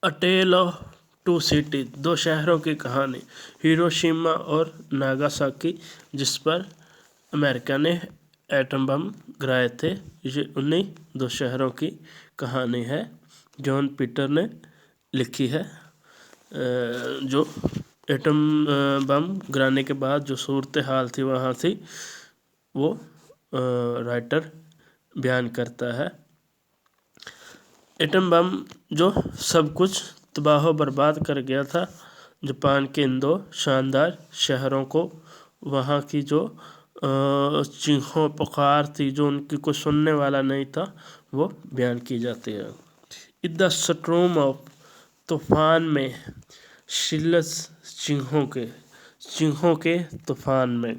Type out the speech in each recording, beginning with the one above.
A tale of two city, दो शहरों की कहानी, हिरोशिमा और नागासाकी, जिस पर अमेरिका ने एटम बम गिराए थे। ये उन्हीं दो शहरों की कहानी है। जॉन पीटर ने लिखी है। जो एटम बम गिराने के बाद जो सूरत हाल थी वहाँ थी, वो राइटर बयान करता है। एटम बम जो सब कुछ तबाह बर्बाद कर गया था, जापान के इन दो शानदार शहरों को, वहाँ की जो चीखों पुकार थी, जो उनकी कोई सुनने वाला नहीं था, वो बयान की जाती है। इन द स्ट्रोम ऑफ, तूफान में, शिल्लस, चीखों के तूफान में।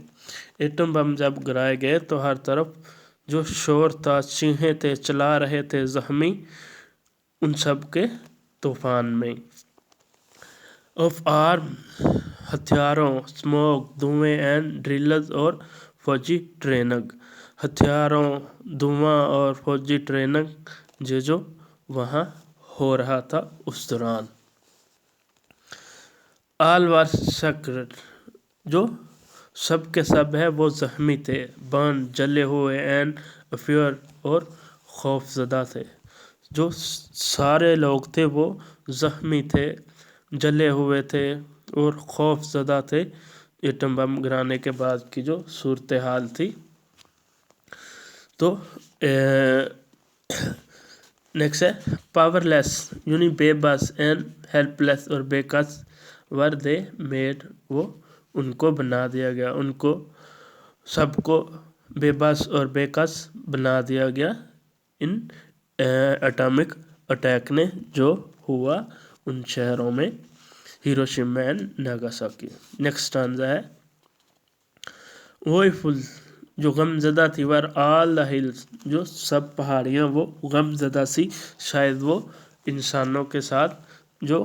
एटम बम जब गिराए गए तो हर तरफ जो शोर था, चीखे थे, चला रहे थे जख्मी, उन सब के तूफान में। ऑफ आर्म, हथियारों, स्मोक, धुएं एंड ड्रिल्स और फौजी ट्रेनिंग, हथियारों, धुआं और फौजी ट्रेनिंग जो वहाँ हो रहा था उस दौरान। आल वर सक्रेट, जो सब के सब है वो जख्मी थे, बर्न, जले हुए, एंड अफेयर और खौफजदा थे। जो सारे लोग थे वो जख्मी थे, जले हुए थे और खौफजदा थे एटम बम गिराने के बाद की जो सूरत हाल थी। तो नेक्स्ट है पावरलेस, यानी बेबस, एंड हेल्पलेस और बेकस वर दे मेड, वो उनको बना दिया गया, उनको सबको बेबस और बेकस बना दिया गया इन एटॉमिक अटैक ने जो हुआ उन शहरों में, Hiroshima and Nagasaki. Next stanza है वोइफुल, जो गमज़दा थी, वर ऑल द हिल्स, जो सब पहाड़ियाँ वो गमज़दा सी, शायद वो इंसानों के साथ जो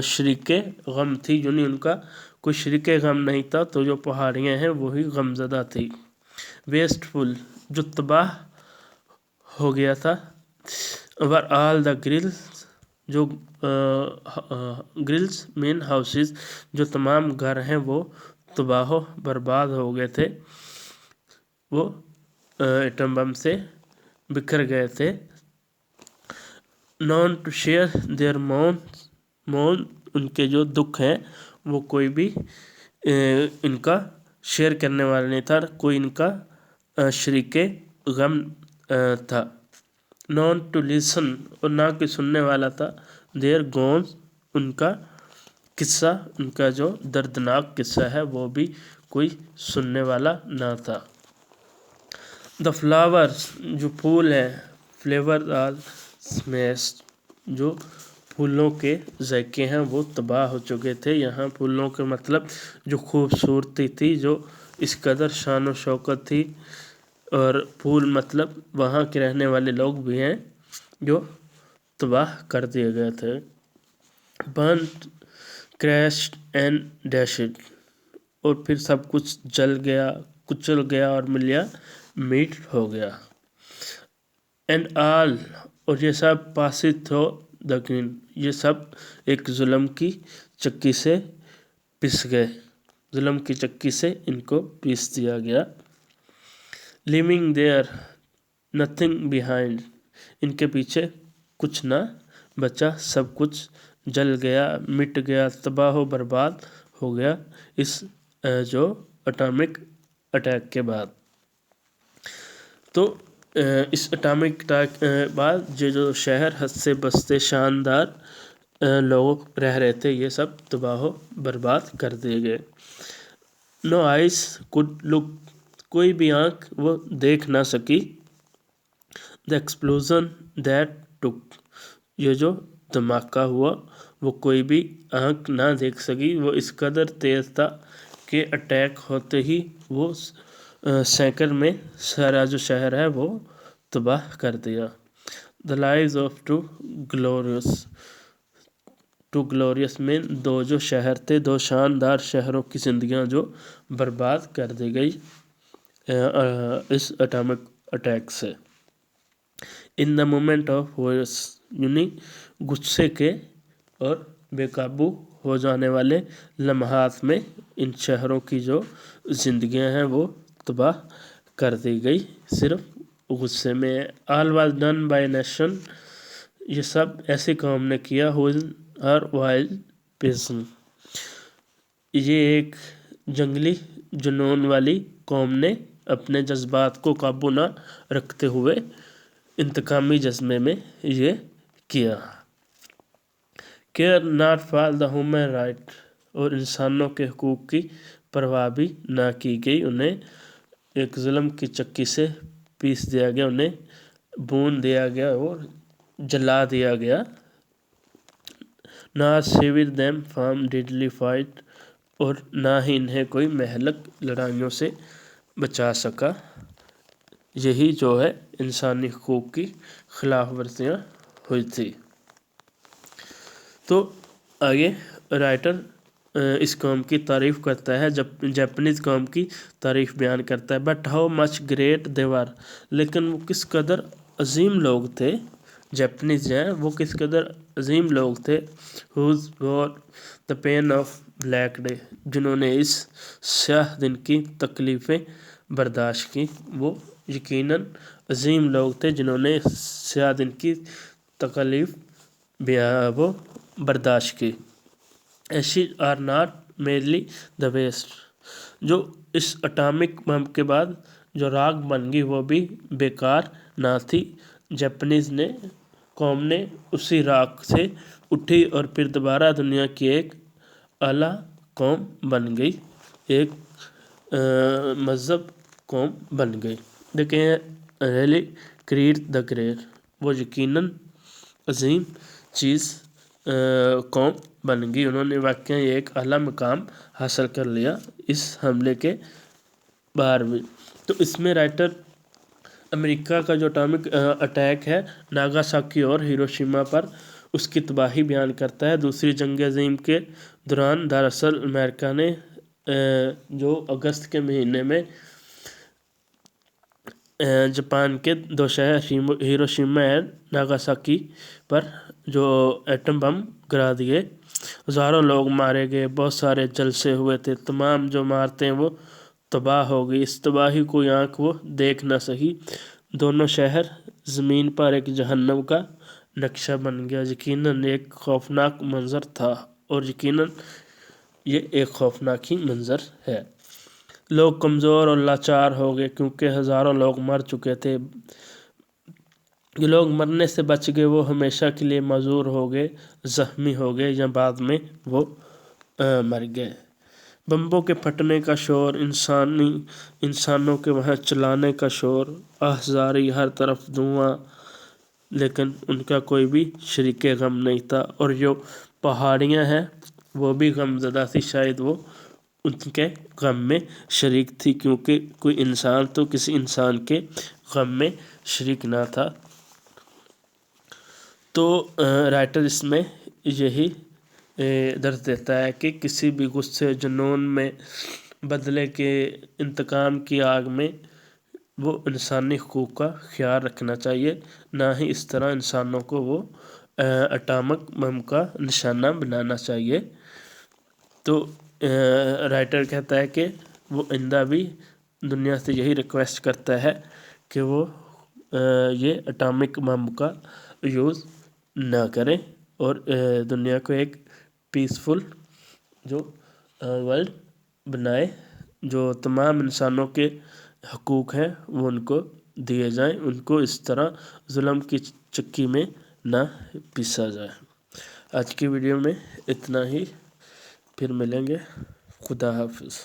शरीके गम थी, यानी उनका कोई शरीके गम नहीं था, तो जो पहाड़ियाँ हैं वही गमज़दा थी। वेस्टफुल, जो तबाह हो गया था। वर ऑल द ग्रिल्स, जो ग्रिल्स मेन हाउसेस, जो तमाम घर हैं वो तबाह बर्बाद हो गए थे, वो एटम बम से बिखर गए थे। नॉन टू शेयर देयर मौन, उनके जो दुख हैं वो कोई भी इनका शेयर करने वाला नहीं था, कोई इनका शरीके गम था। नॉन टू लिसन, और ना कोई सुनने वाला था। देयर गोन्स, उनका किस्सा, उनका जो दर्दनाक किस्सा है वो भी कोई सुनने वाला ना था। द फ्लावर्स, जो फूल हैं, फ्लेवर आर स्मैश्ड, जो फूलों के ज़ायके हैं वो तबाह हो चुके थे। यहाँ फूलों के मतलब जो खूबसूरती थी, जो इस कदर शान व शौकत थी, और फूल मतलब वहाँ के रहने वाले लोग भी हैं जो तबाह कर दिए गए थे। बर्न्ड, क्रैश्ड एंड डैश्ड, और फिर सब कुछ जल गया, कुचल गया और मिलिया मीट हो गया। एंड ऑल, और ये सब पासित हो द ग्रीन, ये सब एक जुल्म की चक्की से पिस गए, जुल्म की चक्की से इनको पीस दिया गया। लिविंग देयर, नथिंग बिहाइंड, इनके पीछे कुछ ना बचा, सब कुछ जल गया, मिट गया, तबाह बर्बाद हो गया इस जो एटॉमिक अटैक के बाद। तो इस एटॉमिक अटैक के बाद जो शहर हंसते बसते शानदार लोग रह रहे थे, ये सब तबाह बर्बाद कर दिए गए। नो आइज कुड लुक, कोई भी आँख वो देख ना सकी। द एक्सप्लोजन दैट टुक, ये जो धमाका हुआ वो कोई भी आँख ना देख सकी, वो इस कदर तेज़ था कि अटैक होते ही वो सेकंड में सारा जो शहर है वो तबाह कर दिया। The lives of two glorious में दो जो शहर थे, दो शानदार शहरों की जिंदगियां जो बर्बाद कर दी गई इस एटॉमिक अटैक से। In the moment of voice, यानी गुस्से के और बेकाबू हो जाने वाले लम्हात में इन शहरों की जो जिंदगियां हैं वो तबाह कर दी गई सिर्फ गुस्से में। All was done by nation, ये सब ऐसे काम ने किया हर वाइल्ड पेशन, ये एक जंगली जुनून वाली कौम ने अपने जज्बात को काबू ना रखते हुए इंतकामी जज्बे में ये किया। Care not for the human right, और इंसानों के हकूक़ की परवाह भी ना की गई, उन्हें एक जुल्म की चक्की से पीस दिया गया, उन्हें भून दिया गया और जला दिया गया। ना saviour them from deadly fight, और ना ही इन्हें कोई महलक लड़ाइयों से बचा सका। यही जो है इंसानी हकूक़ की खिलाफ वर्जियाँ हुई थी। तो आगे राइटर इस कौम की तारीफ़ करता है, जब जापानीज़ कौम की तारीफ़ बयान करता है। But how much great they were, लेकिन वो किस कदर अजीम लोग थे, जापानीज़ हैं वो किस कदर अजीम लोग थे। Who's war the pain of black day, जिन्होंने इस स्याह दिन की तकलीफ़ें बर्दाश्त की, वो यकीनन अजीम लोग थे जिन्होंने स्याह दिन की तकलीफ़ वो बर्दाश्त की। Acid are not merely the waste, जो इस अटामिक बम के बाद जो राख बन गई वो भी बेकार ना थी। जापानीज़ ने कौम ने उसी राख से उठी और फिर दोबारा दुनिया की एक आला कौम बन गई, एक मज़हब कौम बन गई। देखें रियली क्रिएट द ग्रेट, वो यकीनन अजीम चीज़ कौम बन गई, उन्होंने वाकई एक आला मकाम हासिल कर लिया इस हमले के बाहर भी। तो इसमें राइटर अमेरिका का जो एटॉमिक अटैक है नागासाकी और हिरोशिमा पर, उसकी तबाही बयान करता है। दूसरी जंग अज़ीम के दौरान दरअसल अमेरिका ने जो अगस्त के महीने में जापान के दो शहर हिरोशिमा और नागासाकी पर जो एटम बम गिरा दिए, हज़ारों लोग मारे गए, बहुत सारे जलसे हुए थे, तमाम जो इमारतें वो तबाह हो गई। इस तबाही को आँख वो देख ना सही, दोनों शहर ज़मीन पर एक जहन्नम का नक्शा बन गया। यकीनन एक खौफनाक मंज़र था, और यकीनन ये एक खौफनाक ही मंज़र है। लोग कमज़ोर और लाचार हो गए क्योंकि हज़ारों लोग मर चुके थे। जो लोग मरने से बच गए वो हमेशा के लिए मजूर हो गए, ज़ख्मी हो गए या बाद में वो मर गए। बम्बों के फटने का शोर, इंसानों के वहाँ चलाने का शोर, आहज़ारी, हर तरफ धुआं, लेकिन उनका कोई भी शरीके गम नहीं था। और जो पहाड़ियाँ हैं वो भी गमज़दा थी, शायद वो उनके गम में शरीक थी, क्योंकि कोई इंसान तो किसी इंसान के गम में शरीक ना था। तो राइटर इसमें यही दर्ज देता है कि किसी भी गुस्से जुनून में, बदले के इंतकाम की आग में वो इंसानी हकूक़ का ख्याल रखना चाहिए, ना ही इस तरह इंसानों को वो एटॉमिक बम का निशाना बनाना चाहिए। तो राइटर कहता है कि वो आइंदा भी दुनिया से यही रिक्वेस्ट करता है कि वो ये एटॉमिक बम का यूज़ ना करें और दुनिया को एक पीसफुल जो वर्ल्ड बनाए, जो तमाम इंसानों के हकूक़ हैं वो उनको दिए जाएं, उनको इस तरह जुल्म की चक्की में ना पीसा जाए। आज की वीडियो में इतना ही, फिर मिलेंगे। खुदा हाफिज़।